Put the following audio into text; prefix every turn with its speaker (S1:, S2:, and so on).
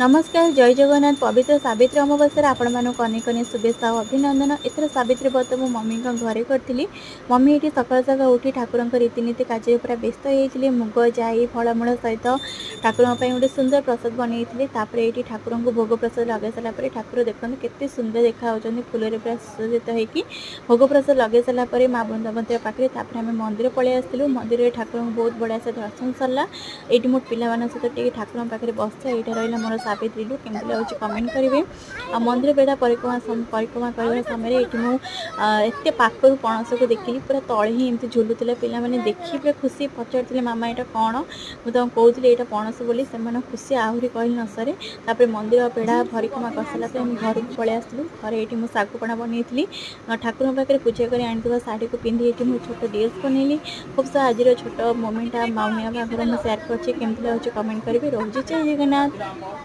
S1: नमस्कार जय जगन्नाथ पवित्र सावित्री अमावास्या आपण मानक अनेक अनेक शुभेच्छा और अभिनंदन। एथर सावित्री व्रत मो मम्मी घरे करी। मम्मी ये सकाल सकाल उठी ठाकुर रीतिनीति कार्य पूरा व्यस्त होते मुग जाई फलमूल सहित ठाकुर गोटे सुंदर प्रसाद बनई ये ठाकुर को भोग प्रसाद लगे सारापर ठाकुर देखते केते सुंदर देखा फूल पूरा सुसज्जित होगी भोग प्रसाद लगे सारापर माँ बृंदावती पाखे आम मंदिर पलि आसलु। मंदिर ठाकुर बहुत बढ़िया से दर्शन सरला। ये मो पिला सहित ठाकुर पाखे बस यहाँ रहा मोर सावित्री लुक केमती लगे कमेंट करेंगे। मंदिर बेढ़ा परिक्रमा करने समय ये पाखर पणस को देखिली पूरा तले ही एमती झुलुला पे देखी पूरा खुशी पचार मामा यहाँ कौन मुझे कहती यहाँ पणस बोली से खुशी आहरी कही न सरे। मंदिर बेढ़ा परिक्रमा कर सारा घर को पलि आसलु। घर ये मुझे सागुपणा बनई ठाकुर पाखे पूजा कर आनी शाढ़ी को पिंधि ये मुझे छोट ड्रेस बनैली। खूब सा आज छोट मोमेंट माउनिया बागर मुझे सेयार करमती लगे कमेंट करेंगे। रोज जय जगन्नाथ।